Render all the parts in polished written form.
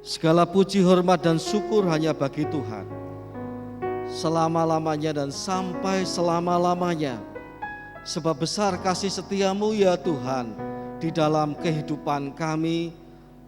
Segala puji, hormat, dan syukur hanya bagi Tuhan, selama-lamanya dan sampai selama-lamanya. Sebab besar kasih setiamu ya Tuhan di dalam kehidupan kami,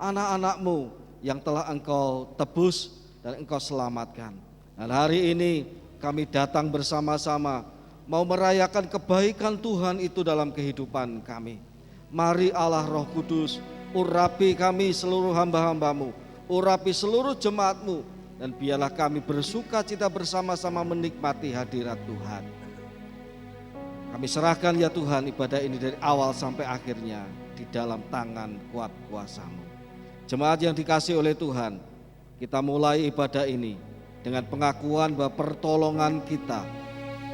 anak-anak-Mu yang telah Engkau tebus dan Engkau selamatkan. Dan hari ini kami datang bersama-sama mau merayakan kebaikan Tuhan itu dalam kehidupan kami. Mari Allah Roh Kudus urapi kami seluruh hamba-hamba-Mu, urapi seluruh jemaat-Mu, dan biarlah kami bersuka cita bersama-sama menikmati hadirat Tuhan. Kami serahkan ya Tuhan ibadah ini dari awal sampai akhirnya di dalam tangan kuat kuasa-Mu. Jemaat yang dikasihi oleh Tuhan, kita mulai ibadah ini dengan pengakuan bahwa pertolongan kita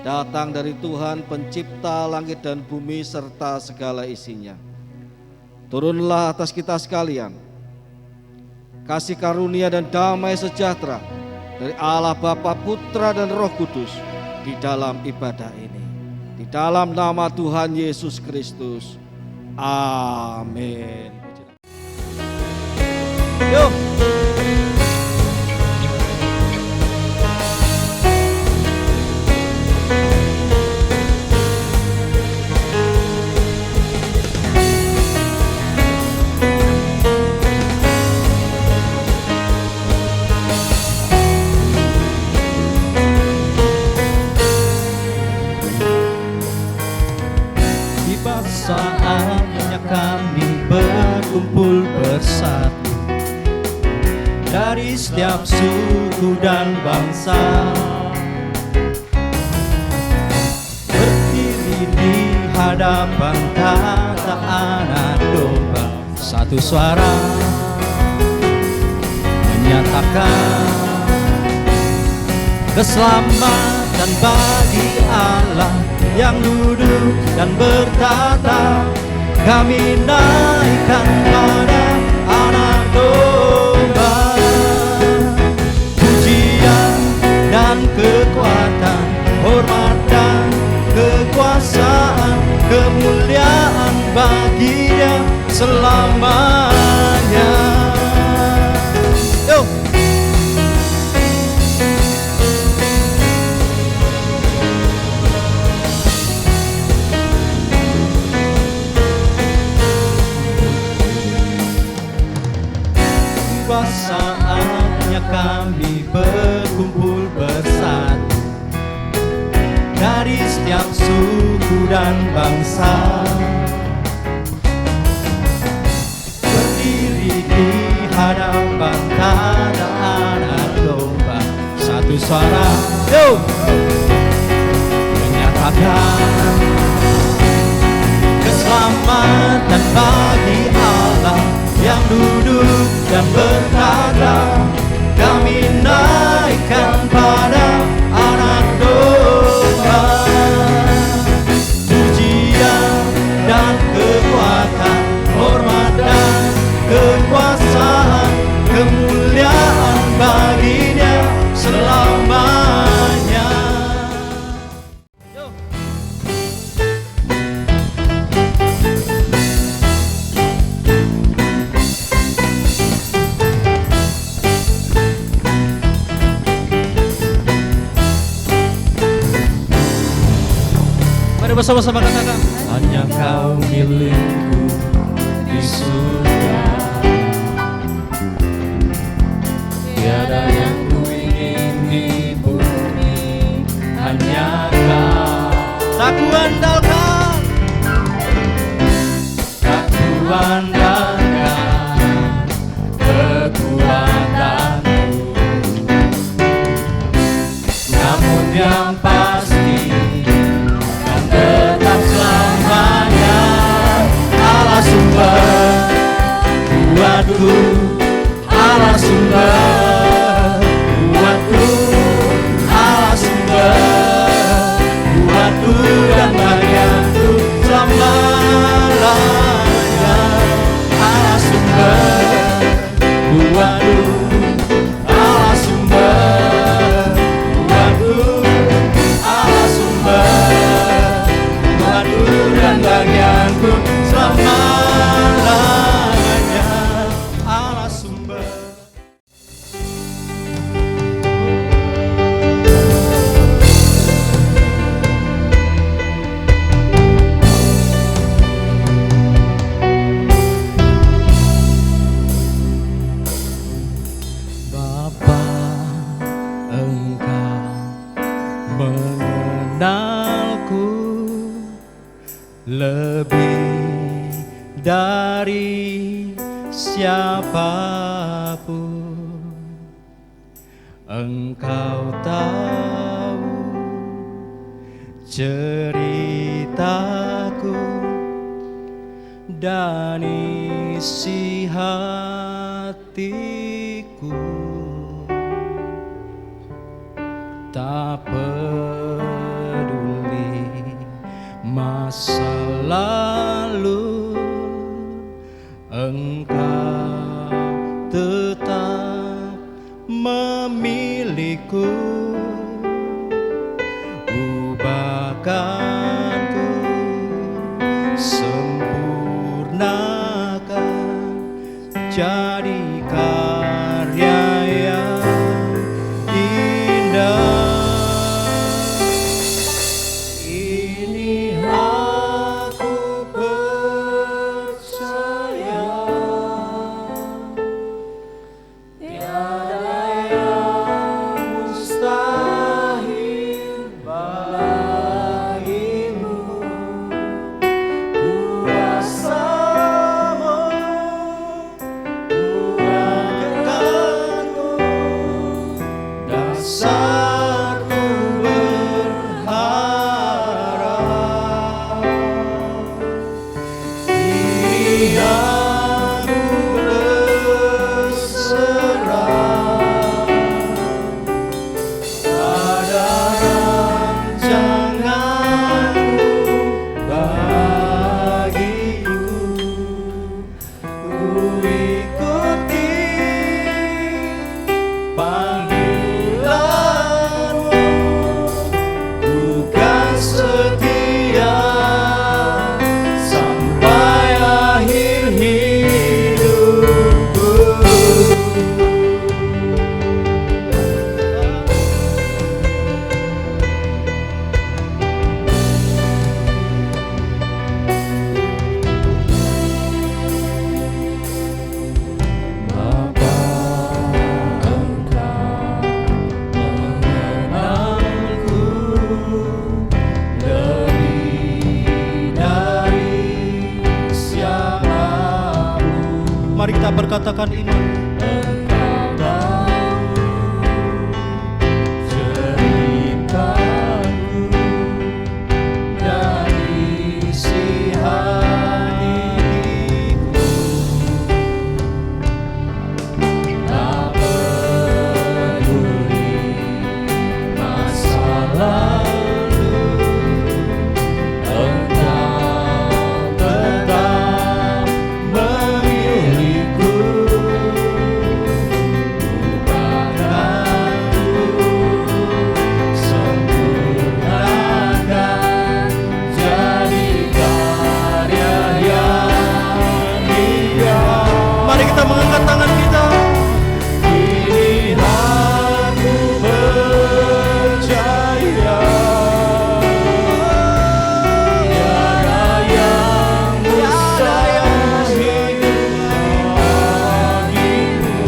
datang dari Tuhan pencipta langit dan bumi serta segala isinya. Turunlah atas kita sekalian kasih karunia dan damai sejahtera dari Allah Bapa, Putra, dan Roh Kudus di dalam ibadah ini. Di dalam nama Tuhan Yesus Kristus. Amin. Yuk. Saatnya kami berkumpul bersatu dari setiap suku dan bangsa, berdiri di hadapan tata anak domba, satu suara menyatakan keselamatan bagi Allah yang duduk dan bertata. Kami naikkan pada anak domba, pujian dan kekuatan, hormat dan kekuasaan, kemuliaan bagi-Nya selamanya. Yuk. Saatnya kami berkumpul bersatu dari setiap suku dan bangsa, berdiri di hadapan tata anak domba, satu suara menyatakan keselamatan bagi Allah yang duduk dan bertata. Kami naikkan pada anak domba, pujian dan kekuatan, hormat dan kekuasaan, kemuliaan bagi-Nya selamanya. Bersama-sama katakan, hanya Kau milikku di surga, tiada yang ku ingin di bumi, hanya Kau. tak kuandalkan, tak kuandalkan kekuatanku, namun yang pasti tetap selamanya Allah sumber kuatku, Allah sumber kuatku, Allah sumber kuatku dan baik. lebih dari siapapun. Engkau tahu ceritaku dan isi hatiku. Tak peduli masa lalu, Engkau tetap memilihku. Ubahkanku, sempurnakan, jadi karya yang indah. Ini aku percaya, tiada yang mustahil bagimu. Kuasa-Mu kuatkanku, dasarku berharap. Kini aku berserah pada rancangan-Mu bagiku. Ku ikuti panggilan-Mu, ku kan setia sampai akhir hidupku. Bapa, Engkau mengenalku lebih dari siapapun. Mari kita berkatakan ini. Engkau tahu ceritaku dan isi hatiku. Tak peduli masa lalu, Engkau tetap memilihku. Ubahkanku, sempurnakan, jadi karya yang indah. Mari kita mengangkat tangan kita. Kini aku percaya, tiada yang mustahil bagimu.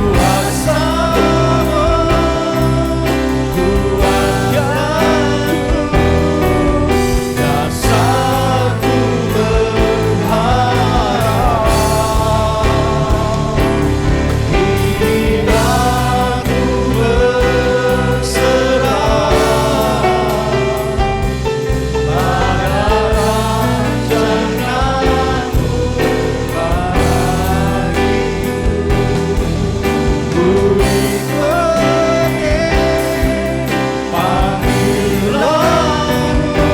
Kuasa-Mu kuatkanku, dasarku berharap. Kini aku berserah pada rancangan-Mu bagiku. Ku ikuti panggilan-Mu,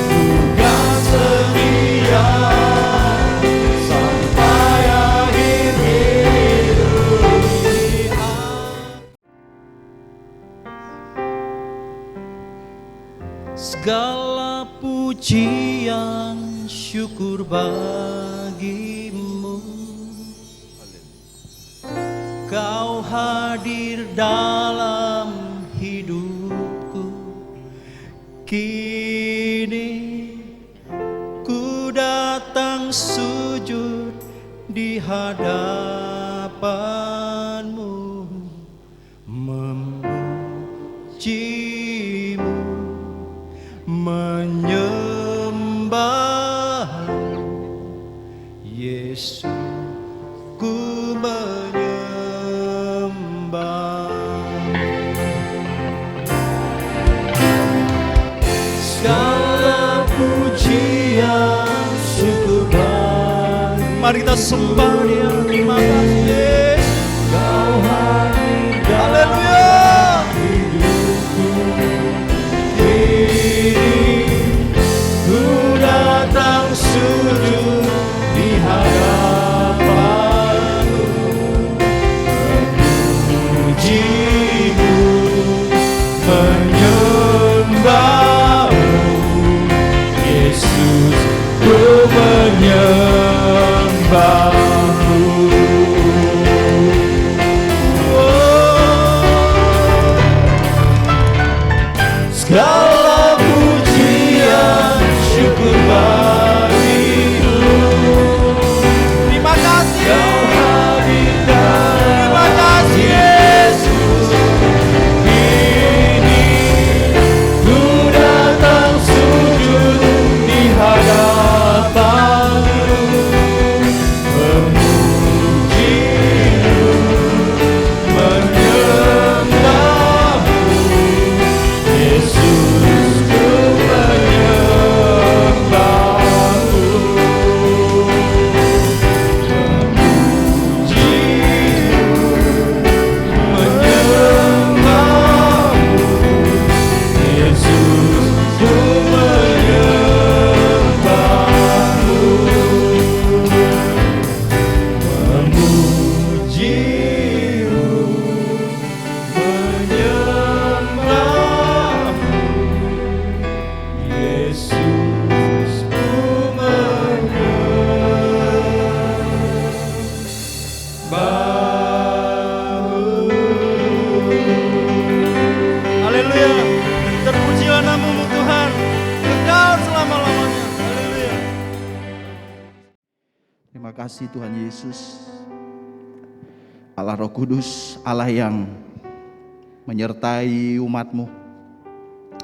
ku kan setia sampai akhir hidup. Segala pujian syukur bagimu. Kau hadir dalam hidupku. Kini ku datang sujud di hadapan-Mu, memujimu, segala pujian syukur bagi. Mari kita sembah Dia. Terima kasih. Kau hadir dalam hidupku. Kini ku datang sujud di hadapan-Mu, memuji-Mu, menyembah-Mu, Yesus, ku menyembah-Mu. Segala pujian syukur bagimu. Terima kasih. Kau hadir dalam. Terima kasih Yesus. Kini ku datang sujud di hadapan-Mu, memuji-Mu, menyembah-Mu, Yesus, ku menyembah-Mu, memuji-Mu, menyembah-Mu, Yesus, ku menyembah-Mu, memuji-Mu, menyembah-Mu, Yesus, ku menyembah-Mu. Haleluya. Terpujilah nama-Mu Tuhan, kekal selama-lamanya. Haleluya. Terima kasih Tuhan Yesus, Allah Roh Kudus, Allah yang menyertai umat-Mu,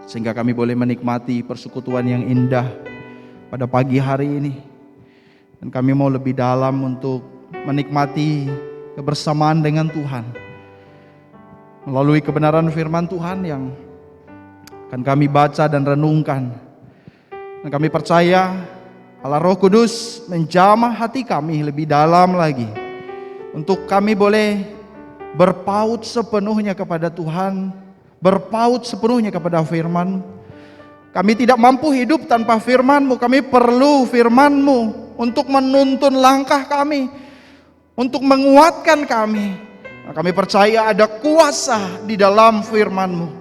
sehingga kami boleh menikmati persekutuan yang indah pada pagi hari ini. Dan kami mau lebih dalam untuk menikmati kebersamaan dengan Tuhan melalui kebenaran firman Tuhan yang akan kami baca dan renungkan. Dan kami percaya Allah Roh Kudus menjamah hati kami lebih dalam lagi, untuk kami boleh berpaut sepenuhnya kepada Tuhan, berpaut sepenuhnya kepada firman. Kami tidak mampu hidup tanpa firman-Mu. Kami perlu firman-Mu untuk menuntun langkah kami, untuk menguatkan kami. Kami percaya ada kuasa di dalam firman-Mu.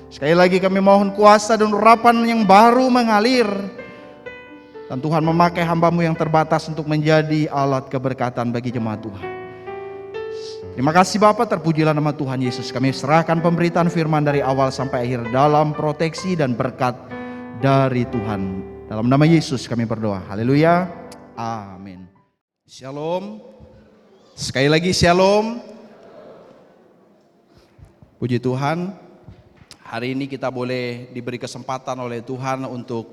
Sekali lagi kami mohon kuasa dan urapan yang baru mengalir, dan Tuhan memakai hamba-Mu yang terbatas untuk menjadi alat keberkatan bagi jemaat Tuhan. Terima kasih Bapa, terpujilah nama Tuhan Yesus. Kami serahkan pemberitaan firman dari awal sampai akhir dalam proteksi dan berkat dari Tuhan. Dalam nama Yesus kami berdoa. Haleluya. Amin. Shalom. Sekali lagi shalom. Puji Tuhan. Hari ini kita boleh diberi kesempatan oleh Tuhan untuk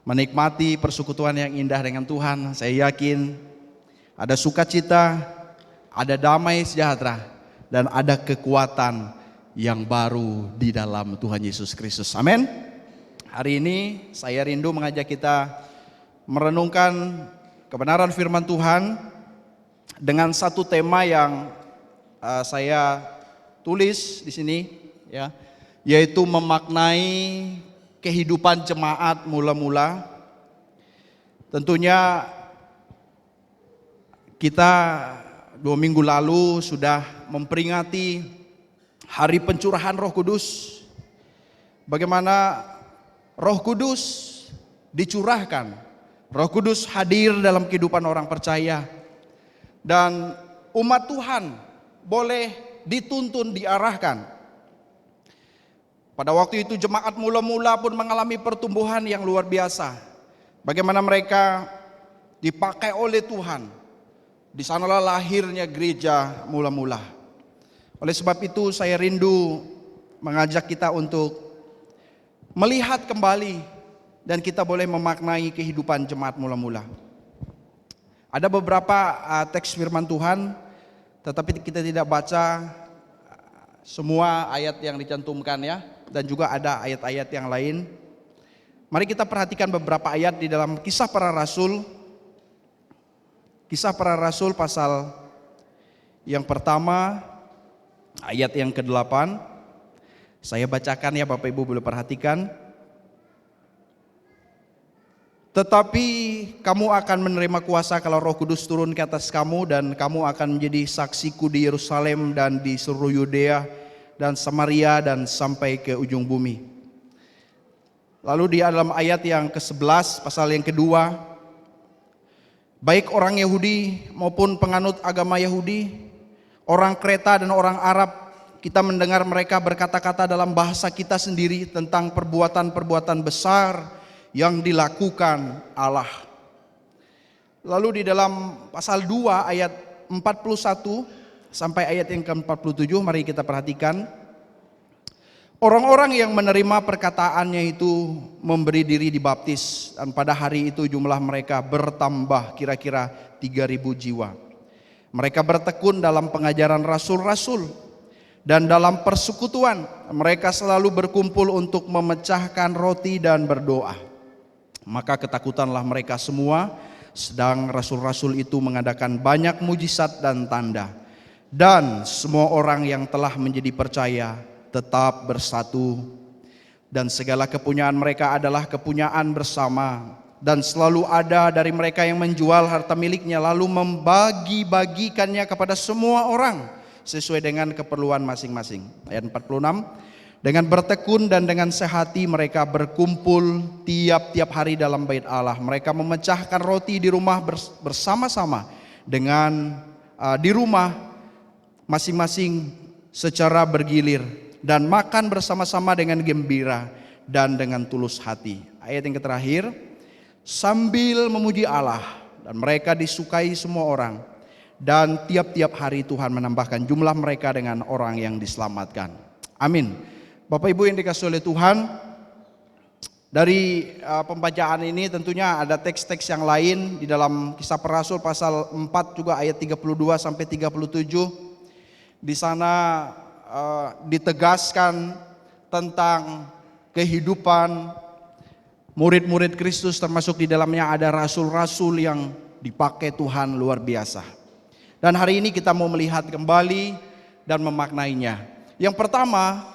menikmati persekutuan yang indah dengan Tuhan. Saya yakin ada sukacita, ada damai sejahtera, dan ada kekuatan yang baru di dalam Tuhan Yesus Kristus. Amin. Hari ini saya rindu mengajak kita merenungkan kebenaran firman Tuhan dengan satu tema yang saya tulis di sini, ya, yaitu memaknai kehidupan jemaat mula-mula. Tentunya kita 2 minggu lalu sudah memperingati hari pencurahan Roh Kudus. Bagaimana Roh Kudus dicurahkan, Roh Kudus hadir dalam kehidupan orang percaya, dan umat Tuhan boleh dituntun, diarahkan. Pada waktu itu jemaat mula-mula pun mengalami pertumbuhan yang luar biasa. Bagaimana mereka dipakai oleh Tuhan. Di sanalah lahirnya gereja mula-mula. Oleh sebab itu saya rindu mengajak kita untuk melihat kembali dan kita boleh memaknai kehidupan jemaat mula-mula. Ada beberapa teks firman Tuhan, tetapi kita tidak baca semua ayat yang dicantumkan, ya. Dan juga ada ayat-ayat yang lain. Mari kita perhatikan beberapa ayat di dalam Kisah Para Rasul. Kisah Para Rasul pasal yang pertama, ayat yang ke-8. Saya bacakan ya, Bapak Ibu boleh perhatikan. Tetapi kamu akan menerima kuasa kalau Roh Kudus turun ke atas kamu, dan kamu akan menjadi saksiku di Yerusalem dan di seluruh Yudea dan Samaria dan sampai ke ujung bumi. Lalu di dalam ayat yang ke-11 pasal yang kedua, baik orang Yahudi maupun penganut agama Yahudi, orang Kreta dan orang Arab, kita mendengar mereka berkata-kata dalam bahasa kita sendiri tentang perbuatan-perbuatan besar yang dilakukan Allah. Lalu di dalam pasal 2 ayat 41 sampai ayat yang ke-47, mari kita perhatikan. Orang-orang yang menerima perkataannya itu memberi diri dibaptis, dan pada hari itu jumlah mereka bertambah kira-kira 3.000 jiwa. Mereka bertekun dalam pengajaran rasul-rasul, dan dalam persekutuan mereka selalu berkumpul untuk memecahkan roti dan berdoa. Maka ketakutanlah mereka semua, sedang rasul-rasul itu mengadakan banyak mujizat dan tanda. Dan semua orang yang telah menjadi percaya tetap bersatu, dan segala kepunyaan mereka adalah kepunyaan bersama. Dan selalu ada dari mereka yang menjual harta miliknya lalu membagi-bagikannya kepada semua orang sesuai dengan keperluan masing-masing. Ayat 46. Dengan bertekun dan dengan sehati mereka berkumpul tiap-tiap hari dalam bait Allah. Mereka memecahkan roti di rumah bersama-sama dengan di rumah masing-masing secara bergilir, dan makan bersama-sama dengan gembira dan dengan tulus hati. Ayat yang terakhir, sambil memuji Allah, dan mereka disukai semua orang, dan tiap-tiap hari Tuhan menambahkan jumlah mereka dengan orang yang diselamatkan. Amin. Bapak Ibu yang dikasihi oleh Tuhan, dari pembacaan ini tentunya ada teks-teks yang lain di dalam Kisah Para Rasul pasal 4 juga ayat 32 sampai 37. Di sana ditegaskan tentang kehidupan murid-murid Kristus, termasuk di dalamnya ada rasul-rasul yang dipakai Tuhan luar biasa. Dan hari ini kita mau melihat kembali dan memaknainya. Yang pertama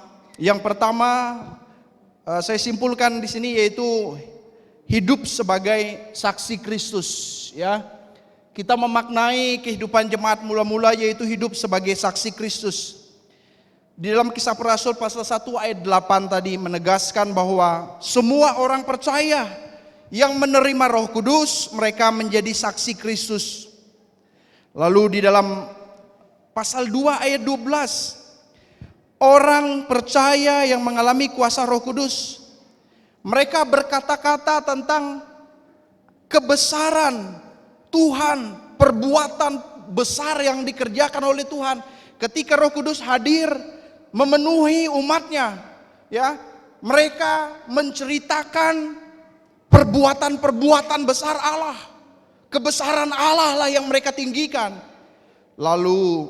saya simpulkan di sini yaitu hidup sebagai saksi Kristus, ya. Kita memaknai kehidupan jemaat mula-mula yaitu hidup sebagai saksi Kristus. Di dalam Kisah Para Rasul pasal 1 ayat 8 tadi menegaskan bahwa semua orang percaya yang menerima Roh Kudus mereka menjadi saksi Kristus. Lalu di dalam pasal 2 ayat 12, orang percaya yang mengalami kuasa Roh Kudus, mereka berkata-kata tentang kebesaran Tuhan, perbuatan besar yang dikerjakan oleh Tuhan. Ketika Roh Kudus hadir memenuhi umatnya, ya, mereka menceritakan perbuatan-perbuatan besar Allah. Kebesaran Allah lah yang mereka tinggikan. Lalu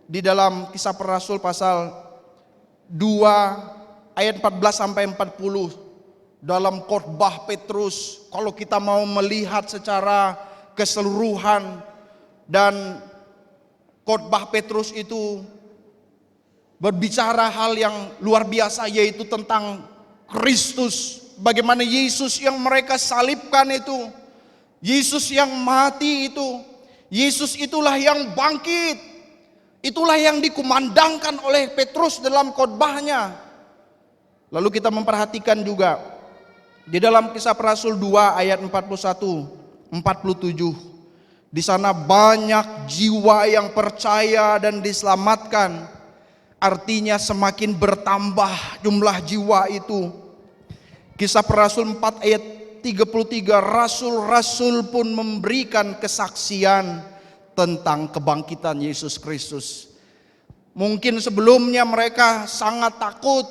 di dalam Kisah Para Rasul pasal 2 ayat 14 sampai 40, dalam khotbah Petrus, kalau kita mau melihat secara keseluruhan, dan khotbah Petrus itu berbicara hal yang luar biasa, yaitu tentang Kristus, bagaimana Yesus yang mereka salibkan itu, Yesus yang mati itu, Yesus itulah yang bangkit. Itulah yang dikumandangkan oleh Petrus dalam khotbahnya. Lalu kita memperhatikan juga di dalam Kisah Para Rasul 2 ayat 41, 47. Di sana banyak jiwa yang percaya dan diselamatkan. Artinya semakin bertambah jumlah jiwa itu. Kisah Para Rasul 4 ayat 33, rasul-rasul pun memberikan kesaksian tentang kebangkitan Yesus Kristus. Mungkin sebelumnya mereka sangat takut,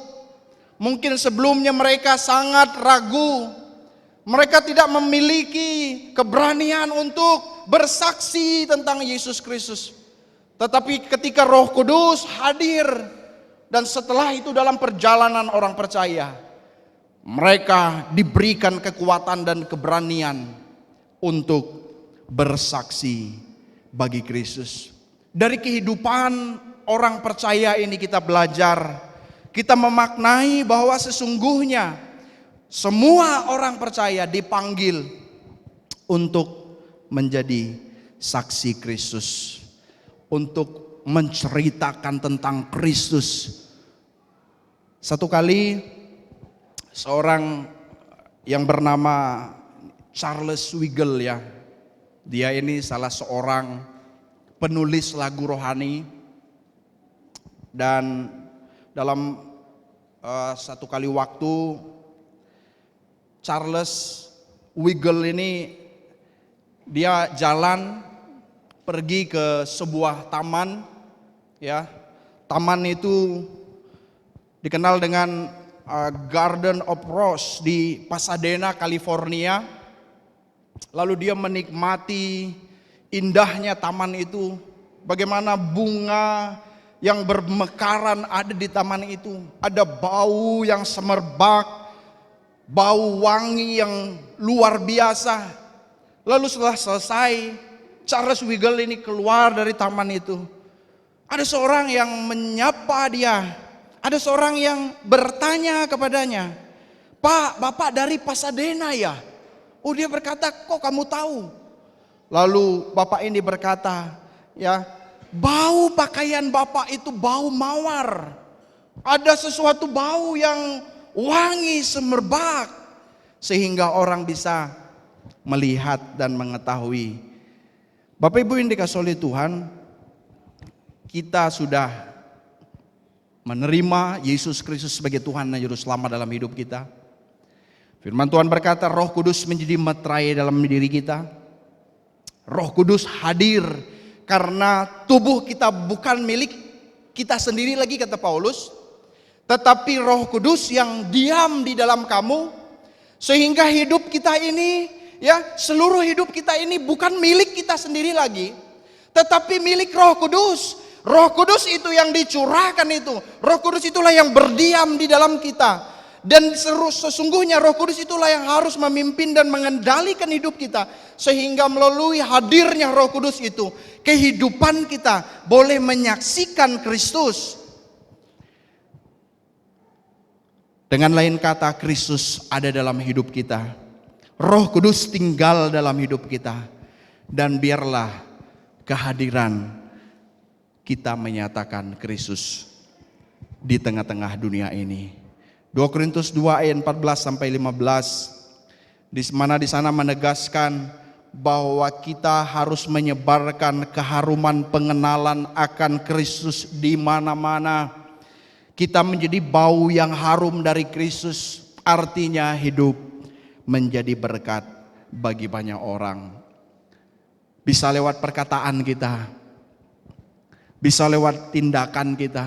mungkin sebelumnya mereka sangat ragu, mereka tidak memiliki keberanian untuk bersaksi tentang Yesus Kristus. Tetapi ketika Roh Kudus hadir, dan setelah itu dalam perjalanan orang percaya, mereka diberikan kekuatan dan keberanian untuk bersaksi bagi Kristus. Dari kehidupan orang percaya ini kita belajar, kita memaknai bahwa sesungguhnya semua orang percaya dipanggil untuk menjadi saksi Kristus, untuk menceritakan tentang Kristus. Satu kali seorang yang bernama Charles Weigle, ya, dia ini salah seorang penulis lagu rohani, dan dalam satu kali waktu Charles Weigle ini dia jalan pergi ke sebuah taman, ya. Taman itu dikenal dengan Garden of Rose di Pasadena, California. Lalu dia menikmati indahnya taman itu, bagaimana bunga yang bermekaran ada di taman itu. Ada bau yang semerbak, bau wangi yang luar biasa. Lalu setelah selesai, Charles Weigle ini keluar dari taman itu. Ada seorang yang menyapa dia. Ada seorang yang bertanya kepadanya, "Pak, Bapak dari Pasadena ya?" Oh, dia berkata, "Kok kamu tahu?" Lalu Bapak ini berkata, "Ya, bau pakaian Bapak itu bau mawar. Ada sesuatu bau yang wangi semerbak, sehingga orang bisa melihat dan mengetahui." Bapak Ibu yang dikasihi oleh Tuhan, kita sudah menerima Yesus Kristus sebagai Tuhan dan Juru Selamat dalam hidup kita. Firman Tuhan berkata, Roh Kudus menjadi meterai dalam diri kita. Roh Kudus hadir karena tubuh kita bukan milik kita sendiri lagi, kata Paulus, tetapi Roh Kudus yang diam di dalam kamu, sehingga hidup kita ini, ya, seluruh hidup kita ini bukan milik kita sendiri lagi, tetapi milik Roh Kudus. Roh Kudus itu yang dicurahkan itu. Roh Kudus itulah yang berdiam di dalam kita. Dan sesungguhnya Roh Kudus itulah yang harus memimpin dan mengendalikan hidup kita. Sehingga melalui hadirnya Roh Kudus itu, kehidupan kita boleh menyaksikan Kristus. Dengan lain kata, Kristus ada dalam hidup kita. Roh Kudus tinggal dalam hidup kita. Dan biarlah kehadiran kita menyatakan Kristus di tengah-tengah dunia ini. 2 Korintus 2 ayat 14 sampai 15, di mana di sana menegaskan bahwa kita harus menyebarkan keharuman pengenalan akan Kristus di mana-mana. Kita menjadi bau yang harum dari Kristus, artinya hidup menjadi berkat bagi banyak orang. Bisa lewat perkataan kita, bisa lewat tindakan kita.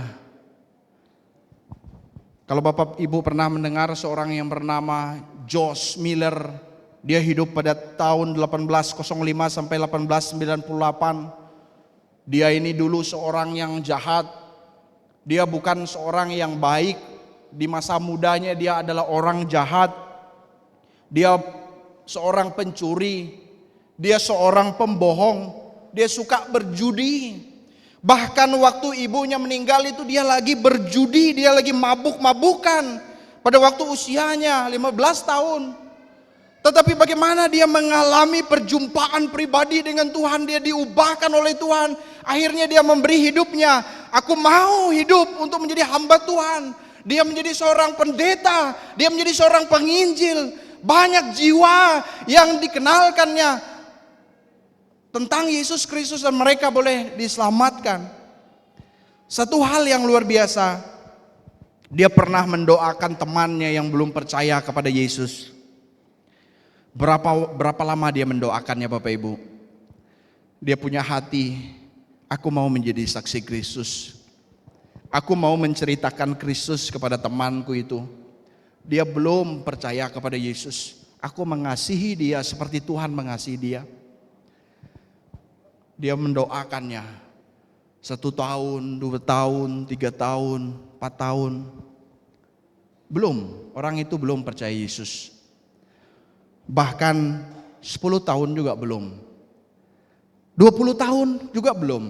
Kalau Bapak Ibu pernah mendengar seorang yang bernama Josh Miller, dia hidup pada tahun 1805 sampai 1898. Dia ini dulu seorang yang jahat. Dia bukan seorang yang baik. Di masa mudanya dia adalah orang jahat. Dia seorang pencuri. Dia seorang pembohong. Dia suka berjudi. Bahkan waktu ibunya meninggal itu dia lagi berjudi, dia lagi mabuk-mabukan pada waktu usianya 15 tahun. Tetapi bagaimana dia mengalami perjumpaan pribadi dengan Tuhan, dia diubahkan oleh Tuhan. Akhirnya dia memberi hidupnya, "Aku mau hidup untuk menjadi hamba Tuhan." Dia menjadi seorang pendeta, dia menjadi seorang penginjil. Banyak jiwa yang dikenalkannya tentang Yesus Kristus dan mereka boleh diselamatkan. Satu hal yang luar biasa, dia pernah mendoakan temannya yang belum percaya kepada Yesus. Berapa lama dia mendoakannya, Bapak Ibu? Dia punya hati, aku mau menjadi saksi Kristus. Aku mau menceritakan Kristus kepada temanku itu. Dia belum percaya kepada Yesus. Aku mengasihi dia seperti Tuhan mengasihi dia. Dia mendoakannya 1 tahun, 2 tahun, 3 tahun, 4 tahun. Belum, orang itu belum percaya Yesus. Bahkan 10 tahun juga belum. 20 tahun juga belum.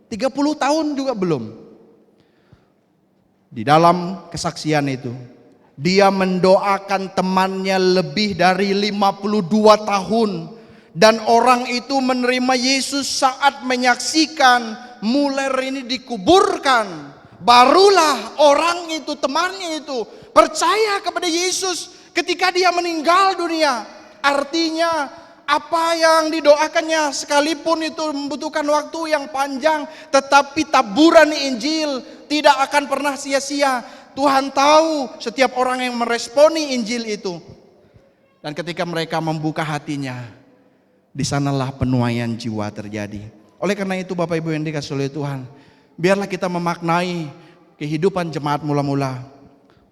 30 tahun juga belum. Di dalam kesaksian itu, dia mendoakan temannya lebih dari 52 tahun. Dan orang itu menerima Yesus saat menyaksikan Muller ini dikuburkan. Barulah orang itu, temannya itu percaya kepada Yesus ketika dia meninggal dunia. Artinya apa yang didoakannya sekalipun itu membutuhkan waktu yang panjang, tetapi taburan Injil tidak akan pernah sia-sia. Tuhan tahu setiap orang yang meresponi Injil itu. Dan ketika mereka membuka hatinya, di sanalah penuaian jiwa terjadi. Oleh karena itu Bapak Ibu yang dikasihi oleh Tuhan, biarlah kita memaknai kehidupan jemaat mula-mula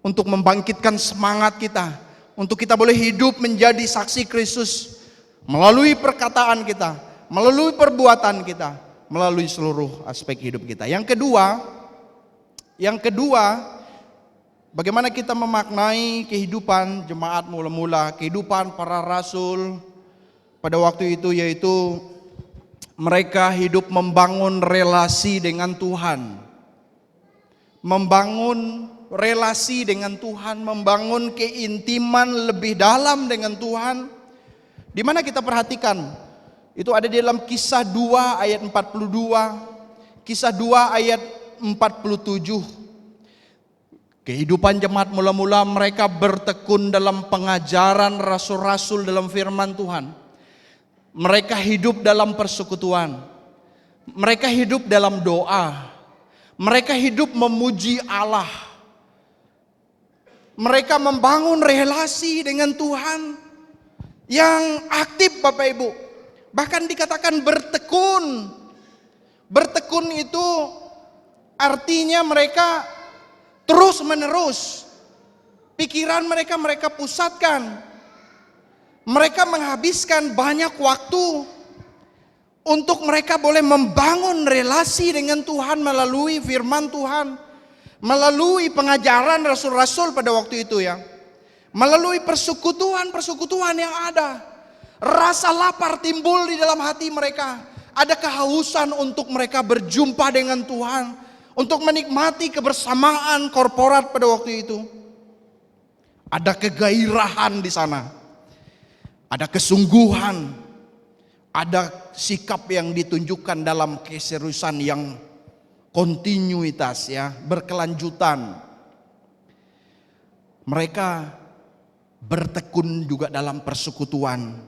untuk membangkitkan semangat kita, untuk kita boleh hidup menjadi saksi Kristus melalui perkataan kita, melalui perbuatan kita, melalui seluruh aspek hidup kita. Yang kedua, bagaimana kita memaknai kehidupan jemaat mula-mula, kehidupan para rasul pada waktu itu, yaitu mereka hidup membangun relasi dengan Tuhan. Membangun relasi dengan Tuhan, membangun keintiman lebih dalam dengan Tuhan. Di mana kita perhatikan, itu ada di dalam Kisah 2 ayat 42, Kisah 2 ayat 47. Kehidupan jemaat mula-mula, mereka bertekun dalam pengajaran rasul-rasul dalam firman Tuhan. Mereka hidup dalam persekutuan. Mereka hidup dalam doa. Mereka hidup memuji Allah. Mereka membangun relasi dengan Tuhan yang aktif Bapak Ibu. Bahkan dikatakan bertekun. Bertekun itu artinya mereka terus menerus. Pikiran mereka pusatkan. Mereka menghabiskan banyak waktu untuk mereka boleh membangun relasi dengan Tuhan melalui firman Tuhan, melalui pengajaran rasul-rasul pada waktu itu ya, melalui persekutuan yang ada. Rasa lapar timbul di dalam hati mereka, ada kehausan untuk mereka berjumpa dengan Tuhan, untuk menikmati kebersamaan korporat pada waktu itu. Ada kegairahan di sana, ada kesungguhan, ada sikap yang ditunjukkan dalam keseriusan yang kontinuitas ya, berkelanjutan. Mereka bertekun juga dalam persekutuan.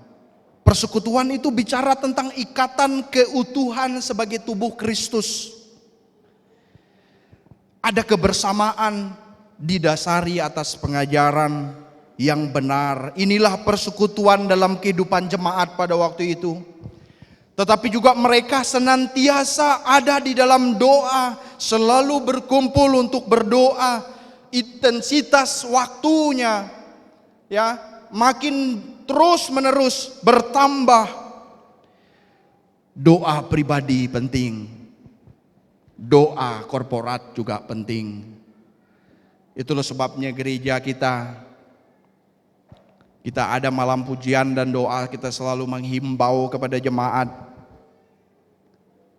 Persekutuan itu bicara tentang ikatan keutuhan sebagai tubuh Kristus. Ada kebersamaan didasari atas pengajaran yang benar. Inilah persekutuan dalam kehidupan jemaat pada waktu itu. Tetapi juga mereka senantiasa ada di dalam doa, selalu berkumpul untuk berdoa. Intensitas waktunya ya makin terus menerus bertambah. Doa pribadi penting. Doa korporat juga penting. Itulah sebabnya gereja kita ada malam pujian dan doa, kita selalu menghimbau kepada jemaat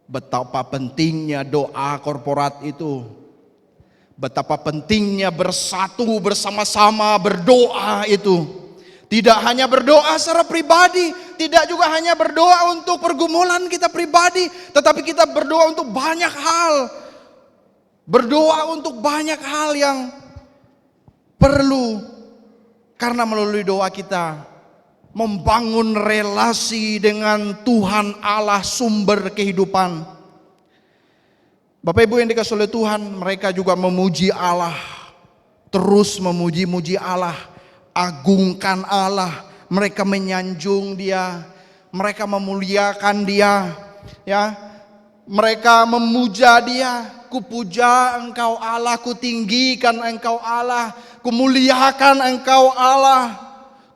betapa pentingnya doa korporat itu. Betapa pentingnya bersatu bersama-sama berdoa itu. Tidak hanya berdoa secara pribadi, tidak juga hanya berdoa untuk pergumulan kita pribadi, tetapi kita berdoa untuk banyak hal. Berdoa untuk banyak hal yang perlu. Karena melalui doa kita membangun relasi dengan Tuhan Allah sumber kehidupan. Bapak Ibu yang dikasihi oleh Tuhan, mereka juga memuji Allah. Terus memuji-muji Allah, agungkan Allah. Mereka menyanjung Dia, mereka memuliakan Dia, ya. Mereka memuja Dia. Kupuja Engkau Allah, kutinggikan Engkau Allah, kumuliakan Engkau Allah,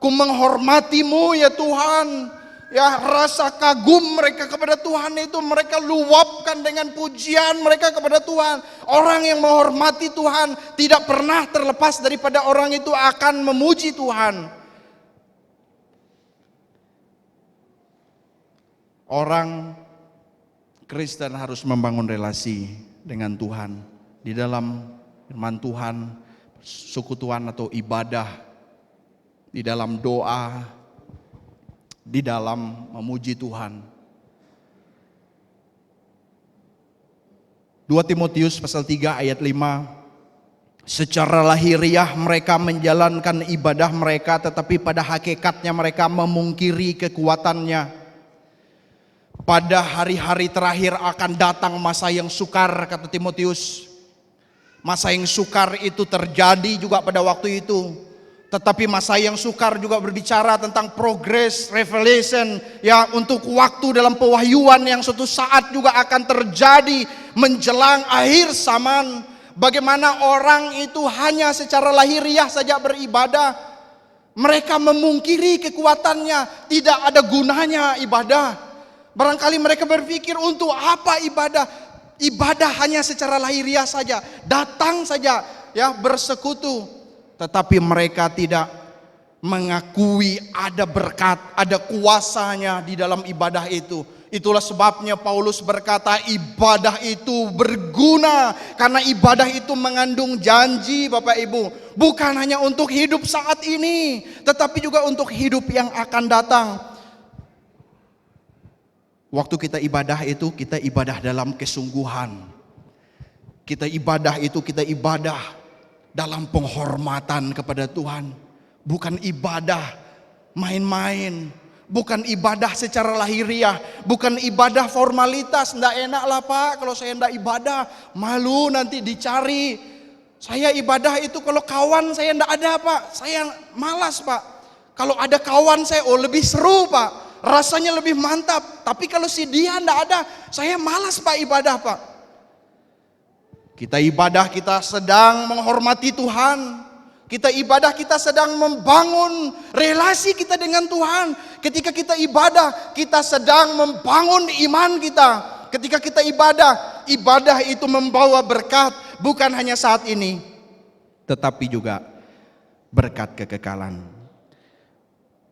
ku menghormati-Mu ya Tuhan. ya rasa kagum mereka kepada Tuhan itu mereka luapkan dengan pujian mereka kepada Tuhan. Orang yang menghormati Tuhan tidak pernah terlepas daripada orang itu akan memuji Tuhan. Orang Kristen harus membangun relasi dengan Tuhan di dalam firman Tuhan, persekutuan atau ibadah, di dalam doa, di dalam memuji Tuhan. 2 Timotius pasal 3 ayat 5. Secara lahiriah mereka menjalankan ibadah mereka, tetapi pada hakikatnya mereka memungkiri kekuatannya. Pada hari-hari terakhir akan datang masa yang sukar, kata Timotius. Masa yang sukar itu terjadi juga pada waktu itu. Tetapi masa yang sukar juga berbicara tentang progress, revelation, ya, untuk waktu dalam pewahyuan yang suatu saat juga akan terjadi menjelang akhir zaman. Bagaimana orang itu hanya secara lahiriah saja beribadah. Mereka memungkiri kekuatannya, tidak ada gunanya ibadah. Barangkali mereka berpikir untuk apa ibadah? Ibadah hanya secara lahiriah saja, datang saja, ya, bersekutu. Tetapi mereka tidak mengakui ada berkat, ada kuasanya di dalam ibadah itu. Itulah sebabnya Paulus berkata ibadah itu berguna, karena ibadah itu mengandung janji, Bapak Ibu. Bukan hanya untuk hidup saat ini, tetapi juga untuk hidup yang akan datang. Waktu kita ibadah itu, kita ibadah dalam kesungguhan. Kita ibadah itu, kita ibadah dalam penghormatan kepada Tuhan. Bukan ibadah main-main. Bukan ibadah secara lahiriah. Bukan ibadah formalitas. Nggak enak lah Pak, kalau saya nggak ibadah. Malu nanti dicari. Saya ibadah itu kalau kawan saya nggak ada Pak. Saya malas Pak. Kalau ada kawan saya, oh lebih seru Pak. Rasanya lebih mantap. Tapi kalau si dia nggak ada, saya malas Pak ibadah Pak. Kita ibadah, kita sedang menghormati Tuhan. Kita ibadah, kita sedang membangun relasi kita dengan Tuhan. Ketika kita ibadah, kita sedang membangun iman kita. Ketika kita ibadah, ibadah itu membawa berkat. Bukan hanya saat ini, tetapi juga berkat kekekalan.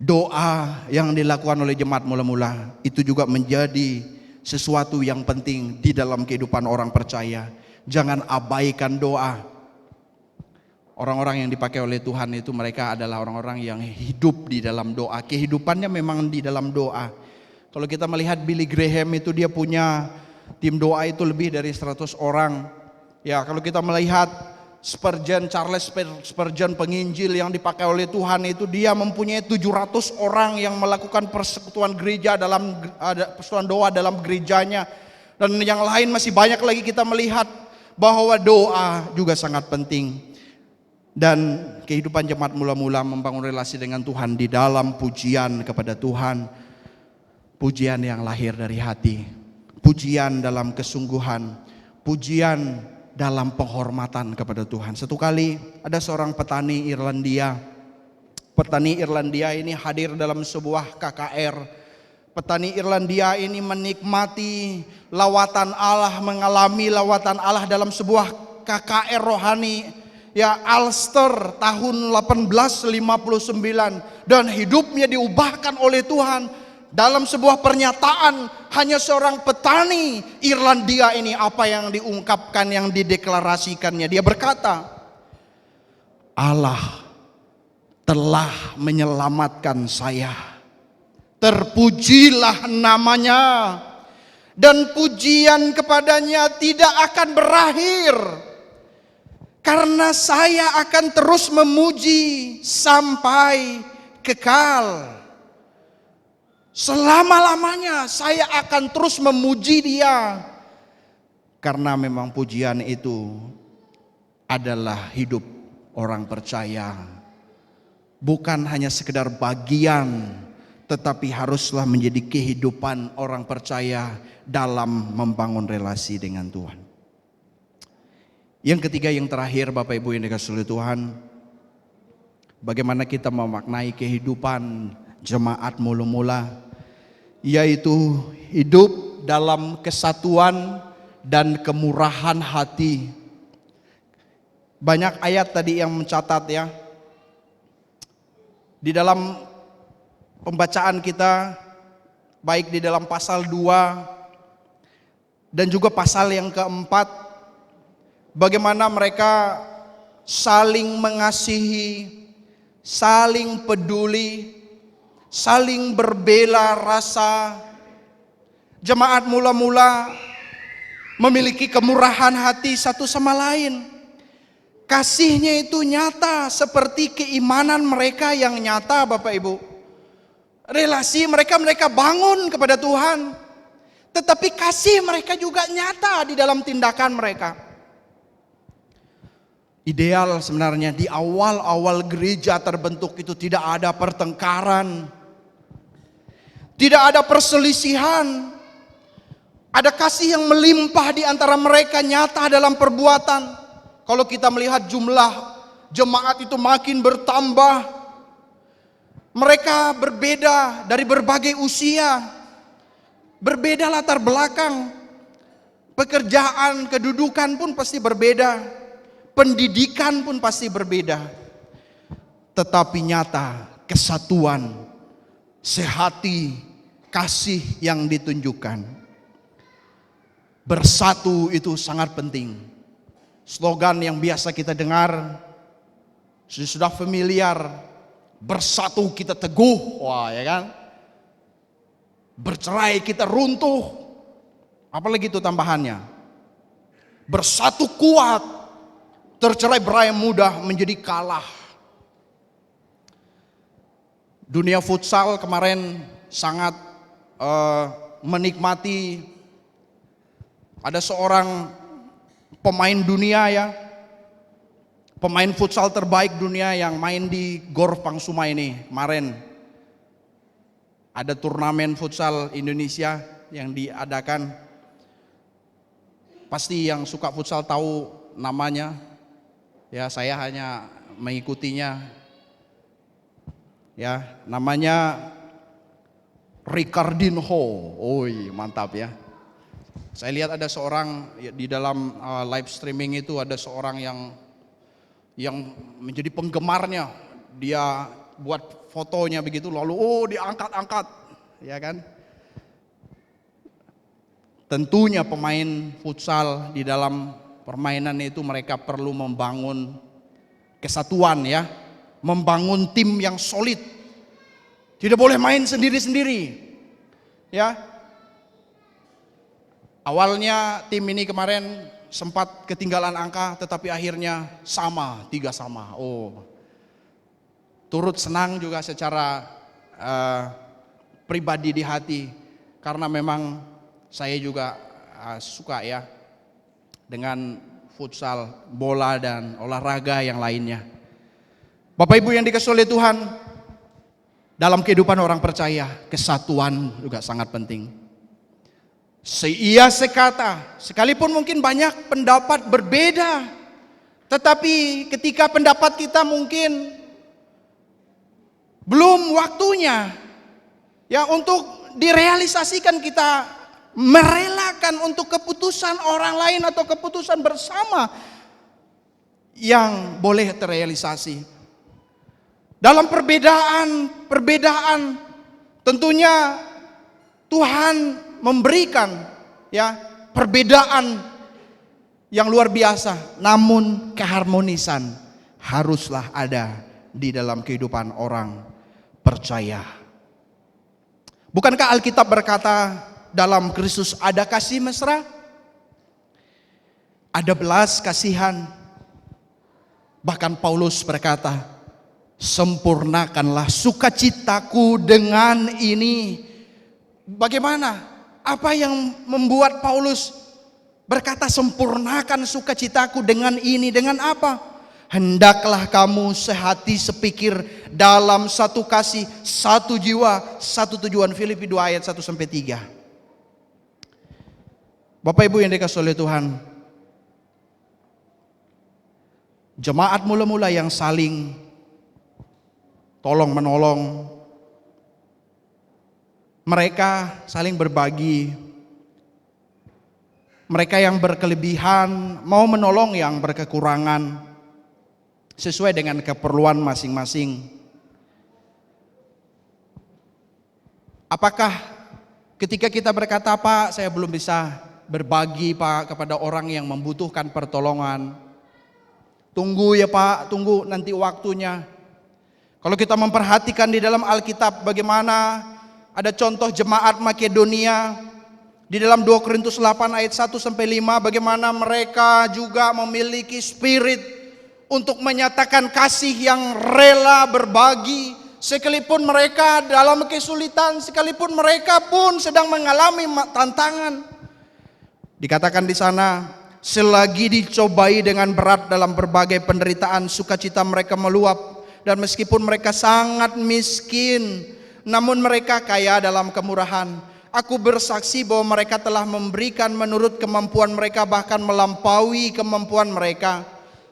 Doa yang dilakukan oleh jemaat mula-mula itu juga menjadi sesuatu yang penting di dalam kehidupan orang percaya. Jangan abaikan doa. Orang-orang yang dipakai oleh Tuhan itu mereka adalah orang-orang yang hidup di dalam doa. Kehidupannya memang di dalam doa. Kalau kita melihat Billy Graham itu dia punya tim doa itu lebih dari 100 orang. Ya, kalau kita melihat Spurgeon, Charles Spurgeon penginjil yang dipakai oleh Tuhan itu dia mempunyai 700 orang yang melakukan persekutuan gereja dalam persekutuan doa dalam gerejanya. Dan yang lain masih banyak lagi kita melihat bahwa doa juga sangat penting. Dan kehidupan jemaat mula-mula membangun relasi dengan Tuhan di dalam pujian kepada Tuhan. Pujian yang lahir dari hati. Pujian dalam kesungguhan. Pujian dalam penghormatan kepada Tuhan. Satu kali ada seorang petani Irlandia. Petani Irlandia ini hadir dalam sebuah KKR. Petani Irlandia ini menikmati lawatan Allah, mengalami lawatan Allah dalam sebuah KKR rohani. Ya, Ulster tahun 1859, dan hidupnya diubahkan oleh Tuhan. Dalam sebuah pernyataan, hanya seorang petani Irlandia ini apa yang diungkapkan, yang dideklarasikannya. Dia berkata, Allah telah menyelamatkan saya. Terpujilah namanya. Dan pujian kepadanya tidak akan berakhir. Karena saya akan terus memuji sampai kekal. Selama-lamanya saya akan terus memuji Dia. Karena memang pujian itu adalah hidup orang percaya. Bukan hanya sekedar bagian, tetapi haruslah menjadi kehidupan orang percaya dalam membangun relasi dengan Tuhan. Yang ketiga, yang terakhir, Bapak Ibu yang dikasihi oleh Tuhan, bagaimana kita memaknai kehidupan jemaat mula-mula. yaitu hidup dalam kesatuan dan kemurahan hati. Banyak ayat tadi yang mencatat ya. Di dalam pembacaan kita, baik di dalam pasal 2 dan juga pasal yang keempat, bagaimana mereka saling mengasihi, saling peduli, saling berbela rasa. Jemaat mula-mula memiliki kemurahan hati satu sama lain. Kasihnya itu nyata seperti keimanan mereka yang nyata, Bapak Ibu. Relasi mereka bangun kepada Tuhan. Tetapi kasih mereka juga nyata di dalam tindakan mereka. Ideal sebenarnya di awal-awal gereja terbentuk itu tidak ada pertengkaran. Tidak ada perselisihan. Ada kasih yang melimpah di antara mereka nyata dalam perbuatan. Kalau kita melihat jumlah jemaat itu makin bertambah. Mereka berbeda dari berbagai usia. Berbeda latar belakang. Pekerjaan, kedudukan pun pasti berbeda. Pendidikan pun pasti berbeda. Tetapi nyata kesatuan, sehati, kasih yang ditunjukkan. Bersatu itu sangat penting. Slogan yang biasa kita dengar, sudah familiar, bersatu kita teguh, wah ya kan. Bercerai kita runtuh, apalagi itu tambahannya. Bersatu kuat, tercerai berai mudah menjadi kalah. Dunia futsal kemarin sangat menikmati, ada seorang pemain dunia ya, pemain futsal terbaik dunia yang main di Gor Pangsuma ini kemarin. Ada turnamen futsal Indonesia yang diadakan. Pasti yang suka futsal tahu namanya. Ya, saya hanya mengikutinya. Ya, namanya Ricardinho. Oi, mantap ya. Saya lihat ada seorang di dalam live streaming itu, ada seorang yang menjadi penggemarnya. Dia buat fotonya begitu lalu diangkat-angkat, ya kan? Tentunya pemain futsal di dalam permainan itu mereka perlu membangun kesatuan ya, membangun tim yang solid. Tidak boleh main sendiri-sendiri. Ya. Awalnya tim ini kemarin sempat ketinggalan angka, tetapi akhirnya sama, 3 sama. Turut senang juga secara pribadi di hati, karena memang saya juga suka ya dengan futsal, bola dan olahraga yang lainnya. Bapak Ibu yang dikasihi oleh Tuhan, dalam kehidupan orang percaya, kesatuan juga sangat penting. Seia sekata, sekalipun mungkin banyak pendapat berbeda, tetapi ketika pendapat kita mungkin belum waktunya ya untuk direalisasikan, kita merelakan untuk keputusan orang lain atau keputusan bersama yang boleh terrealisasi. Dalam perbedaan tentunya Tuhan memberikan ya perbedaan yang luar biasa, namun keharmonisan haruslah ada di dalam kehidupan orang percaya. Bukankah Alkitab berkata dalam Kristus ada kasih mesra, ada belas kasihan. Bahkan Paulus berkata, sempurnakanlah sukacitaku dengan ini. Bagaimana? Apa yang membuat Paulus berkata sempurnakan sukacitaku dengan ini? Dengan apa? Hendaklah kamu sehati sepikir dalam satu kasih, satu jiwa, satu tujuan. Filipi 2 ayat 1-3. Bapak Ibu yang dikasihi oleh Tuhan, jemaat mula-mula yang saling tolong menolong, mereka saling berbagi. Mereka yang berkelebihan mau menolong yang berkekurangan sesuai dengan keperluan masing-masing. Apakah ketika kita berkata, Pak, saya belum bisa berbagi Pak kepada orang yang membutuhkan pertolongan. Tunggu ya Pak, tunggu nanti waktunya. Kalau kita memperhatikan di dalam Alkitab bagaimana ada contoh jemaat Makedonia di dalam 2 Korintus 8 ayat 1 sampai 5, bagaimana mereka juga memiliki spirit untuk menyatakan kasih yang rela berbagi sekalipun mereka dalam kesulitan, sekalipun mereka pun sedang mengalami tantangan. Dikatakan di sana, selagi dicobai dengan berat dalam berbagai penderitaan, sukacita mereka meluap. Dan meskipun mereka sangat miskin, namun mereka kaya dalam kemurahan. Aku bersaksi bahwa mereka telah memberikan menurut kemampuan mereka, bahkan melampaui kemampuan mereka.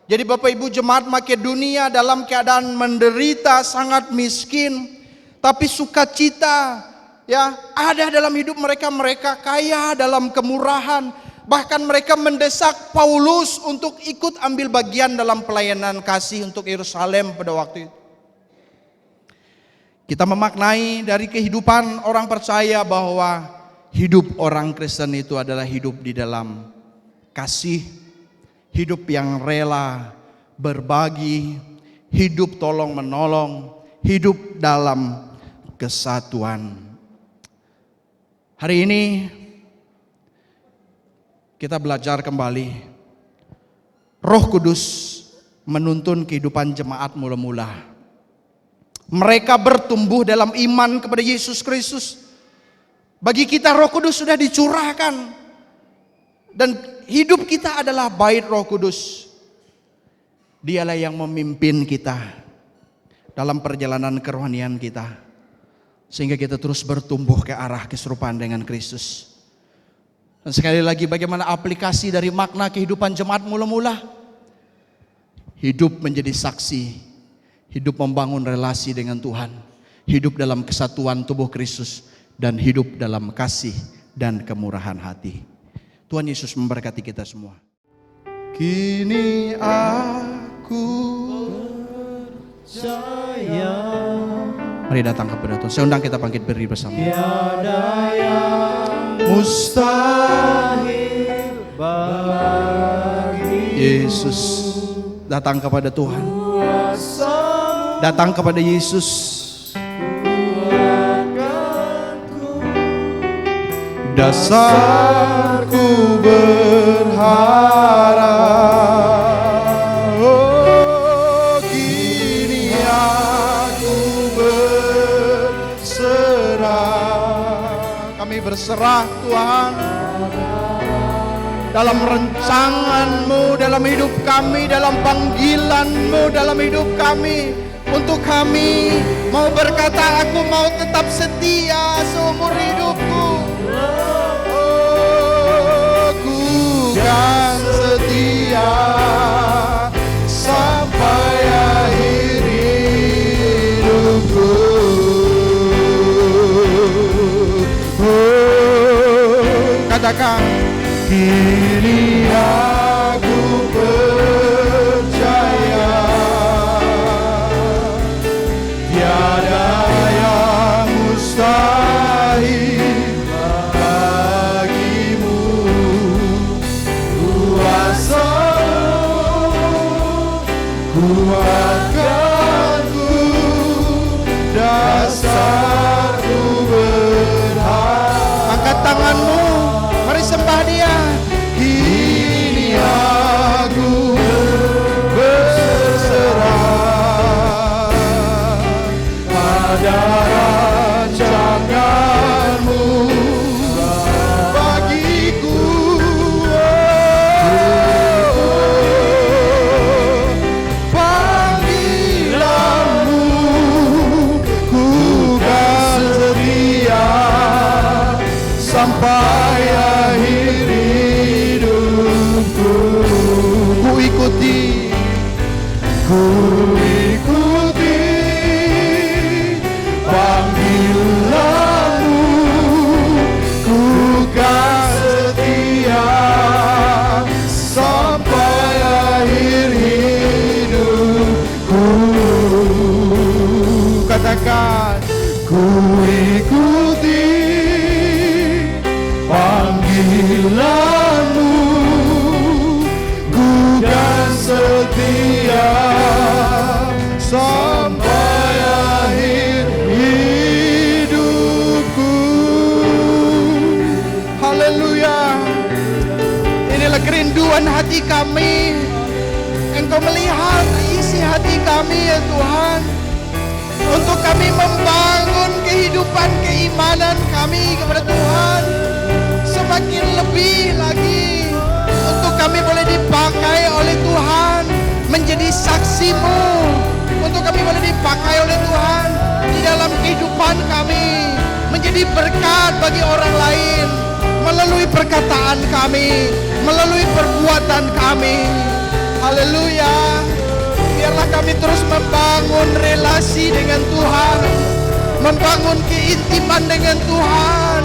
Jadi Bapak Ibu jemaat Makedonia dalam keadaan menderita, sangat miskin, tapi sukacita ya ada dalam hidup mereka. Mereka kaya dalam kemurahan. Bahkan mereka mendesak Paulus untuk ikut ambil bagian dalam pelayanan kasih untuk Yerusalem pada waktu itu. Kita memaknai dari kehidupan orang percaya bahwa hidup orang Kristen itu adalah hidup di dalam kasih, hidup yang rela berbagi, hidup tolong menolong, hidup dalam kesatuan. Hari ini kita belajar kembali. Roh Kudus menuntun kehidupan jemaat mula-mula. Mereka bertumbuh dalam iman kepada Yesus Kristus. Bagi kita Roh Kudus sudah dicurahkan. Dan hidup kita adalah bait Roh Kudus. Dialah yang memimpin kita dalam perjalanan kerohanian kita. Sehingga kita terus bertumbuh ke arah keserupaan dengan Kristus. Dan sekali lagi bagaimana aplikasi dari makna kehidupan jemaat mula-mula? Hidup menjadi saksi, hidup membangun relasi dengan Tuhan, hidup dalam kesatuan tubuh Kristus, dan hidup dalam kasih dan kemurahan hati. Tuhan Yesus memberkati kita semua. Kini aku percaya, mari datang kepada Tuhan. Saya undang kita bangkit berdiri bersama. tiada yang mustahil bagi Yesus, datang kepada Tuhan. Datang kepada Yesus. Dasarku berharap, oh kini aku berserah. Kami berserah Tuhan dalam rancangan-Mu, dalam hidup kami, dalam panggilan-Mu, dalam hidup kami. Untuk kami mau berkata, aku mau tetap setia seumur hidupku. Oh, ku kan setia sampai akhir hidupku. Oh, katakan, kini aku percaya tiada yang mustahil bagimu. Kuasa-Mu kuatkanku, dasarku berharap. Angkat tanganmu, mari sembah Dia. Kini aku berserah pada rancangan-Mu bagiku. Panggilan-Mu ku kan setia sampai akhir hidupku. Ku ikuti panggilan ku ikuti panggilanmu, ku kan setia sampai akhir hidupku. Haleluya. Inilah kerinduan hati kami. Engkau melihat isi hati kami ya Tuhan, untuk kami membangun kehidupan keimanan kami kepada Tuhan semakin lebih lagi, untuk kami boleh dipakai oleh Tuhan menjadi saksi-Mu, untuk kami boleh dipakai oleh Tuhan di dalam kehidupan kami menjadi berkat bagi orang lain melalui perkataan kami, melalui perbuatan kami. Haleluya. Biarlah kami terus membangun relasi dengan Tuhan, membangun keintiman dengan Tuhan,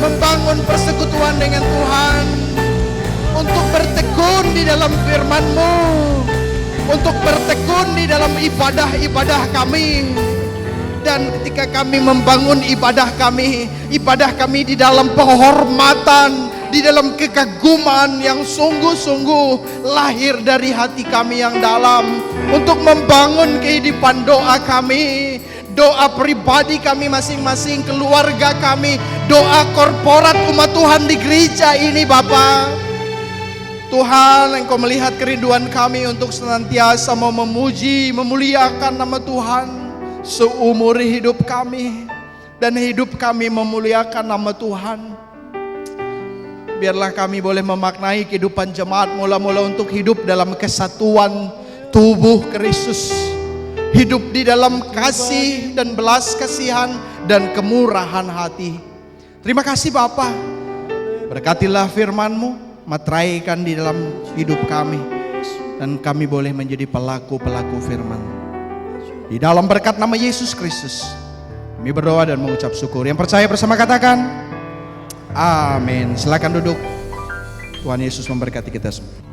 membangun persekutuan dengan Tuhan, untuk bertekun di dalam firman-Mu, untuk bertekun di dalam ibadah-ibadah kami. Dan ketika kami membangun ibadah kami di dalam penghormatan, di dalam kekaguman yang sungguh-sungguh lahir dari hati kami yang dalam, untuk membangun kehidupan doa kami, doa pribadi kami masing-masing, keluarga kami, doa korporat umat Tuhan di gereja ini Bapa. Tuhan, Engkau melihat kerinduan kami untuk senantiasa mau memuji, memuliakan nama Tuhan seumur hidup kami, dan hidup kami memuliakan nama Tuhan. Biarlah kami boleh memaknai kehidupan jemaat mula-mula untuk hidup dalam kesatuan tubuh Kristus, hidup di dalam kasih dan belas kasihan dan kemurahan hati. Terima kasih Bapa. Berkatilah firman-Mu, materaikan di dalam hidup kami, dan kami boleh menjadi pelaku-pelaku firman. Di dalam berkat nama Yesus Kristus kami berdoa dan mengucap syukur. Yang percaya bersama katakan amin. Silakan duduk. Tuhan Yesus memberkati kita semua.